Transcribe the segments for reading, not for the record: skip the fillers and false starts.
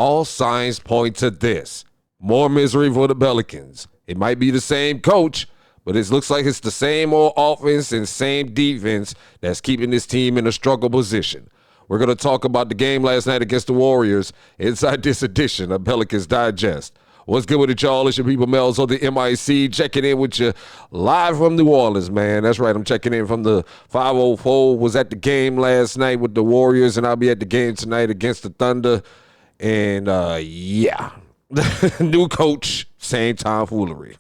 all signs point to this. More misery for the Pelicans. It might be the same coach, but it looks like it's the same old offense and same defense that's keeping this team in a struggle position. We're going to talk about the game last night against the Warriors inside this edition of Pelicans Digest. What's good with it, y'all? It's your people, Melz On The MIC, checking in with you live from New Orleans, man. That's right, I'm checking in from the 504. Was at the game last night with the Warriors, and I'll be at the game tonight against the Thunder. And, yeah, new coach, same time foolery.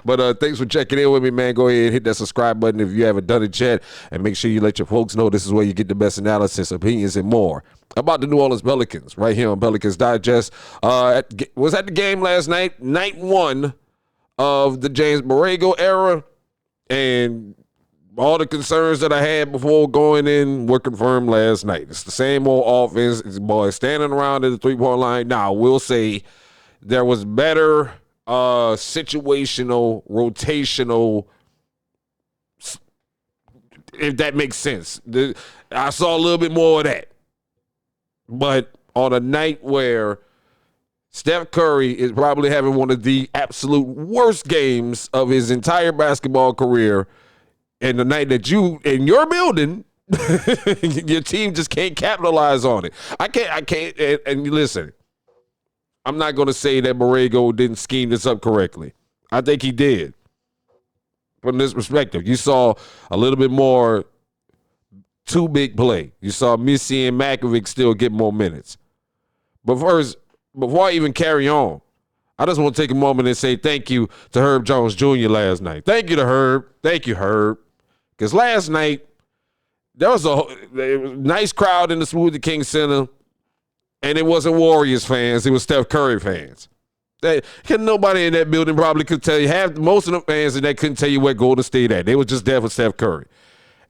But thanks for checking in with me, man. Go ahead and hit that subscribe button if you haven't done it yet. And make sure you let your folks know this is where you get the best analysis, opinions, and more about the New Orleans Pelicans right here on Pelicans Digest. Was at the game last night, night one of the James Borrego era. And all the concerns that I had before going in were confirmed last night. It's the same old offense. It's boys standing around at the three-point line. Now, I will say there was better situational, rotational, if that makes sense. I saw a little bit more of that. But on a night where Steph Curry is probably having one of the absolute worst games of his entire basketball career, and the night that you, in your building, your team just can't capitalize on it. I can't, and listen, I'm not going to say that Borrego didn't scheme this up correctly. I think he did. From this perspective, you saw a little bit more too big play. You saw Missy and McCollum still get more minutes. But first, before I even carry on, I just want to take a moment and say thank you to Herb Jones Jr. last night. Thank you to Herb. Thank you, Herb. Because last night, there was a nice crowd in the Smoothie King Center, and it wasn't Warriors fans. It was Steph Curry fans. Nobody in that building probably could tell you. Most of the fans in that couldn't tell you where Golden State at. They were just there for Steph Curry.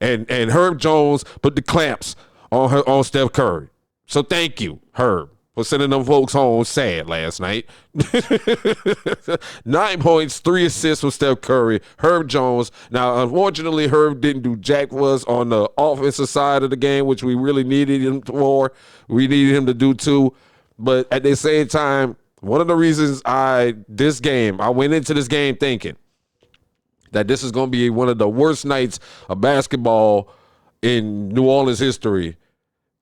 And Herb Jones put the clamps on Steph Curry. So thank you, Herb, for sending them folks home sad last night. 9 points, 3 assists for Steph Curry, Herb Jones. Now, unfortunately, Herb didn't do jack for us on the offensive side of the game, which we really needed him for. We needed him to do too. But at the same time, one of the reasons I went into this game thinking that this is going to be one of the worst nights of basketball in New Orleans history.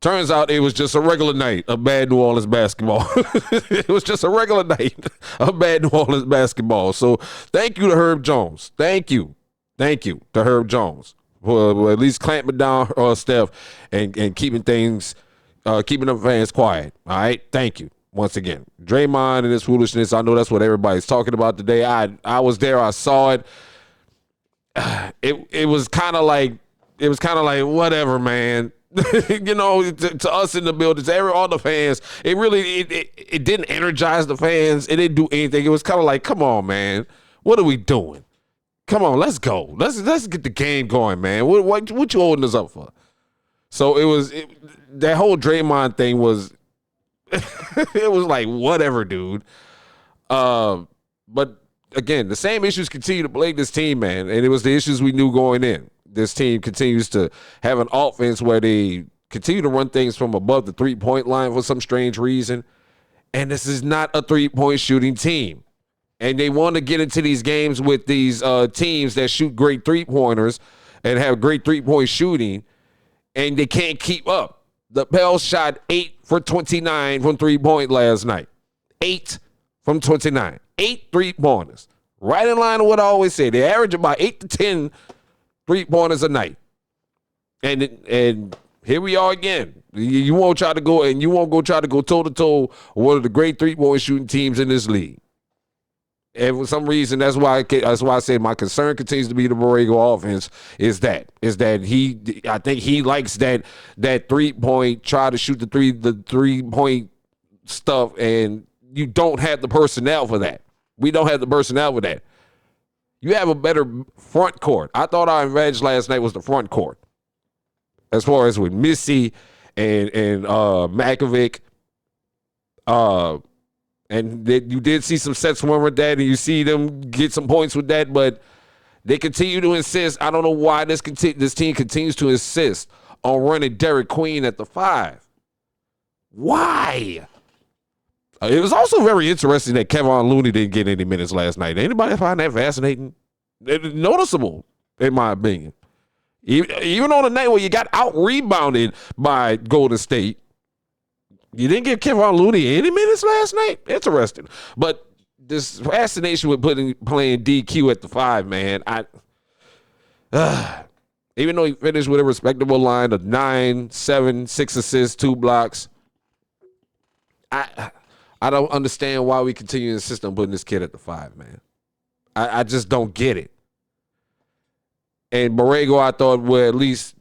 Turns out it was just a regular night of bad New Orleans basketball. It was just a regular night of bad New Orleans basketball. So thank you to Herb Jones. Thank you. Thank you to Herb Jones for at least clamping down Steph and keeping the fans quiet. All right? Thank you. Once again, Draymond and his foolishness, I know that's what everybody's talking about today. I was there. I saw it. It was kind of like whatever, man. You know, to us in the buildings, all the fans, it didn't energize the fans. It didn't do anything. It was kind of like, come on, man, what are we doing? Come on, let's go. Let's get the game going, man. What you holding us up for? So that whole Draymond thing was, it was like whatever, dude. But again, the same issues continue to plague this team, man, and it was the issues we knew going in. This team continues to have an offense where they continue to run things from above the three-point line for some strange reason. And this is not a three-point shooting team. And they want to get into these games with these teams that shoot great three-pointers and have great three-point shooting, and they can't keep up. The Pels shot 8 for 29 from three-point last night. 8 from 29. 8 three-pointers. Right in line with what I always say. They average about 8 to 10 three-pointers a night. And here we are again. You won't try to go, and you won't go try to go toe-to-toe with one of the great three-point shooting teams in this league. And for some reason, that's why I say my concern continues to be the Borrego offense is that I think he likes that 3-point, try to shoot the 3-point stuff, and you don't have the personnel for that. We don't have the personnel for that. You have a better front court. I thought our advantage last night was the front court. As far as with Missy and Makovic, and you did see some sets win with that, and you see them get some points with that, but they continue to insist. I don't know why this team continues to insist on running Derek Queen at the 5. Why? It was also very interesting that Kevon Looney didn't get any minutes last night. Anybody find that fascinating? It's noticeable, in my opinion. Even on a night where you got out-rebounded by Golden State, you didn't give Kevon Looney any minutes last night? Interesting. But this fascination with playing DQ at the 5, man, even though he finished with a respectable line of 9, 7, 6 assists, 2 blocks, I don't understand why we continue to insist on putting this kid at the 5, man. I just don't get it. And Borrego, I thought, well, at least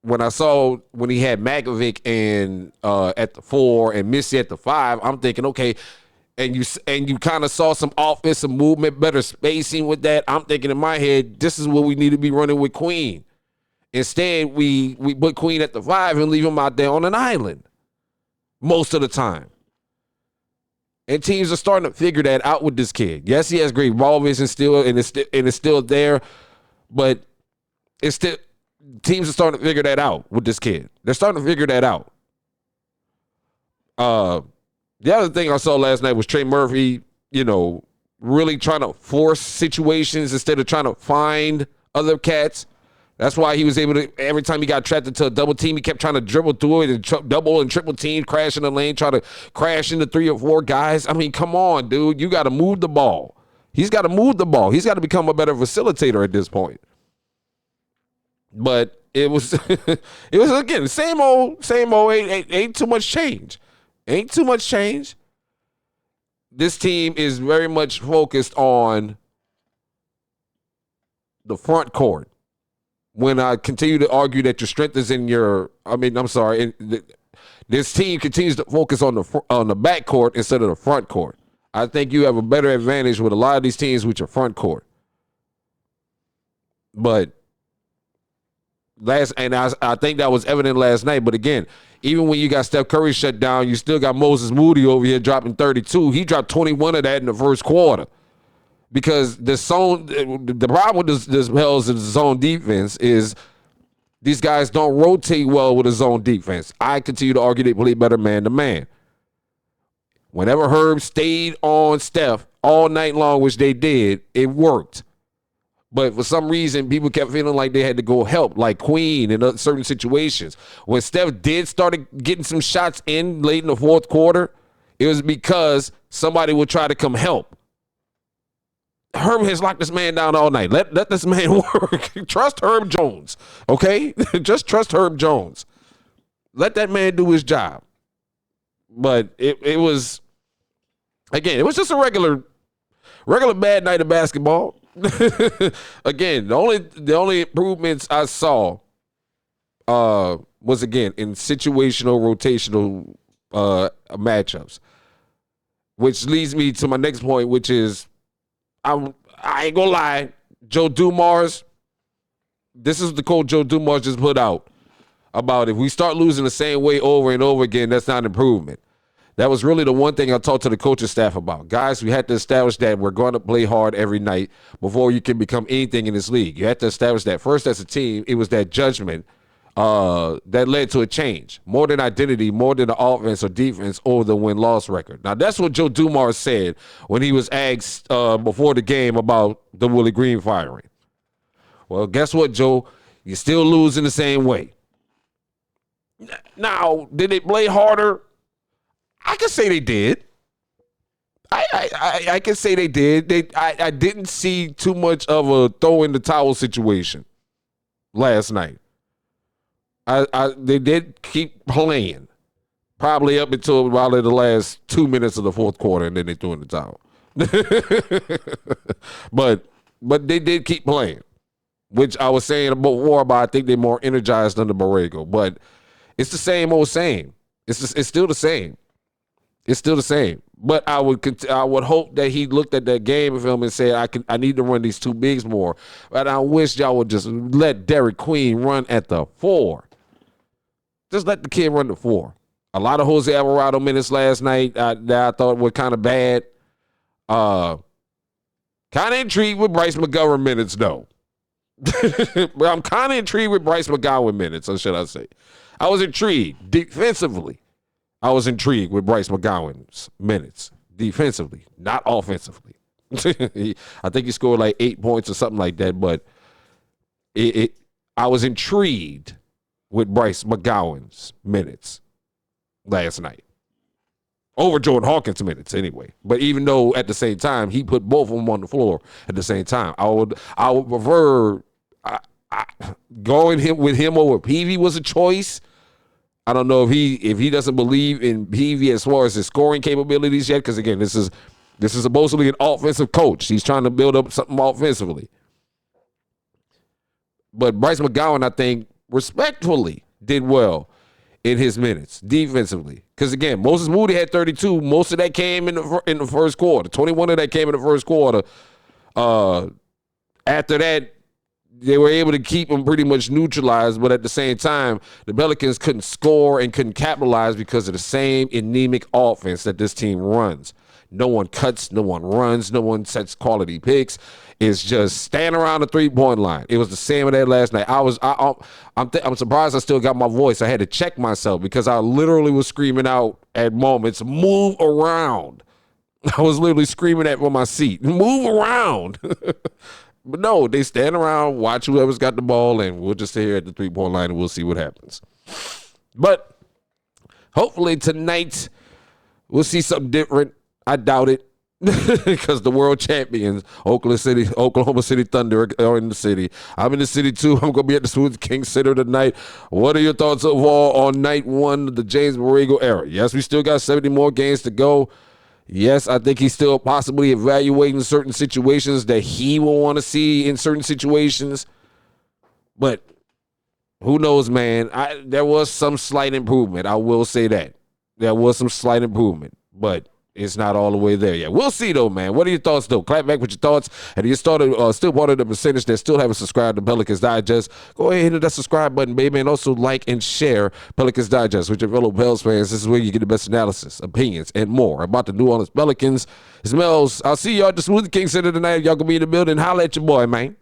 when I saw when he had Magovic and at the 4 and Missy at the 5, I'm thinking, okay, and you kind of saw some offensive movement, better spacing with that. I'm thinking in my head, this is what we need to be running with Queen. Instead, we put Queen at the 5 and leave him out there on an island most of the time. And teams are starting to figure that out with this kid. Yes, he has great ball vision still, and it's still there, but it's still teams are starting to figure that out with this kid. They're starting to figure that out. The other thing I saw last night was Trey Murphy, really trying to force situations instead of trying to find other cats. That's why he was able to, every time he got trapped into a double team, he kept trying to dribble through it and double and triple team, crash in the lane, try to crash into 3 or 4 guys. I mean, come on, dude. You got to move the ball. He's got to move the ball. He's got to become a better facilitator at this point. But it was, again, same old, ain't too much change. Ain't too much change. This team is very much focused on the front court. When I continue to argue that your strength is in this team continues to focus on the back court instead of the front court. I think you have a better advantage with a lot of these teams with your front court. But I think that was evident last night. But again, even when you got Steph Curry shut down, you still got Moses Moody over here dropping 32. He dropped 21 of that in the first quarter. Because the problem with this Melz and zone defense is these guys don't rotate well with a zone defense. I continue to argue they play better man to man. Whenever Herb stayed on Steph all night long, which they did, it worked. But for some reason, people kept feeling like they had to go help, like Queen in certain situations. When Steph did start getting some shots in late in the fourth quarter, it was because somebody would try to come help. Herb has locked this man down all night. Let this man work. Trust Herb Jones, okay? Just trust Herb Jones. Let that man do his job. But it was, again, it was just a regular bad night of basketball. Again, the only improvements I saw was, again, in situational, rotational matchups, which leads me to my next point, which is, I ain't gonna lie, Joe Dumars, this is the quote Joe Dumars just put out about if we start losing the same way over and over again, that's not an improvement. That was really the one thing I talked to the coaching staff about. Guys, we had to establish that we're going to play hard every night before you can become anything in this league. You had to establish that first as a team. It was that judgment that led to a change. More than identity, more than the offense or defense or the win-loss record. Now, that's what Joe Dumars said when he was asked before the game about the Willie Green firing. Well, guess what, Joe? You're still losing the same way. Now, did they play harder? I can say they did. I can say they did. I didn't see too much of a throw in the towel situation last night. They did keep playing, probably up until probably the last 2 minutes of the fourth quarter, and then they threw in the towel. but they did keep playing, which I was saying before about I think they're more energized under Borrego. But it's the same old same. It's still the same. It's still the same. But I would hope that he looked at that game film and said, I need to run these 2 bigs more. But I wish y'all would just let Derek Queen run at the 4. Just let the kid run the 4. A lot of Jose Alvarado minutes last night that I thought were kind of bad. Kind of intrigued with Bryce McGowan minutes, though. But I'm kind of intrigued with Bryce McGowan minutes, or should I say. I was intrigued defensively. I was intrigued with Bryce McCollum's minutes defensively, not offensively. I think he scored like 8 points or something like that, but I was intrigued with Bryce McCollum's minutes last night. Over Jordan Hawkins' minutes anyway. But even though at the same time, he put both of them on the floor at the same time. I would prefer going with him over Peavy was a choice. I don't know if he doesn't believe in Peavy as far as his scoring capabilities yet, because again, this is supposedly an offensive coach. He's trying to build up something offensively. But Bryce McCollum, I think, respectfully did well in his minutes defensively. Because again, Moses Moody had 32. Most of that came in the first quarter. 21 of that came in the first quarter. After that, they were able to keep him pretty much neutralized, but at the same time, the Pelicans couldn't score and couldn't capitalize because of the same anemic offense that this team runs. No one cuts, no one runs, no one sets quality picks. It's just standing around the three-point line. It was the same of that last night. I'm surprised I still got my voice. I had to check myself because I literally was screaming out at moments, move around. I was literally screaming at from my seat, move around. But no, they stand around, watch whoever's got the ball, and we'll just stay here at the three-point line and we'll see what happens. But hopefully tonight we'll see something different. I doubt it because the world champions, Oklahoma City Thunder, are in the city. I'm in the city too. I'm going to be at the Smoothie King Center tonight. What are your thoughts overall on night one of the James Borrego era? Yes, we still got 70 more games to go. Yes, I think he's still possibly evaluating certain situations that he will want to see in certain situations. But who knows, man? There was some slight improvement. I will say that. There was some slight improvement. But it's not all the way there yet. We'll see, though, man. What are your thoughts, though? Clap back with your thoughts. And if you're still part of the percentage that still haven't subscribed to Pelicans Digest, go ahead and hit that subscribe button, baby, and also like and share Pelicans Digest with your fellow Pels fans. This is where you get the best analysis, opinions, and more about the New Orleans Pelicans. It's Melz. I'll see y'all at the Smoothie King Center tonight. Y'all gonna be in the building. Holla at your boy, man.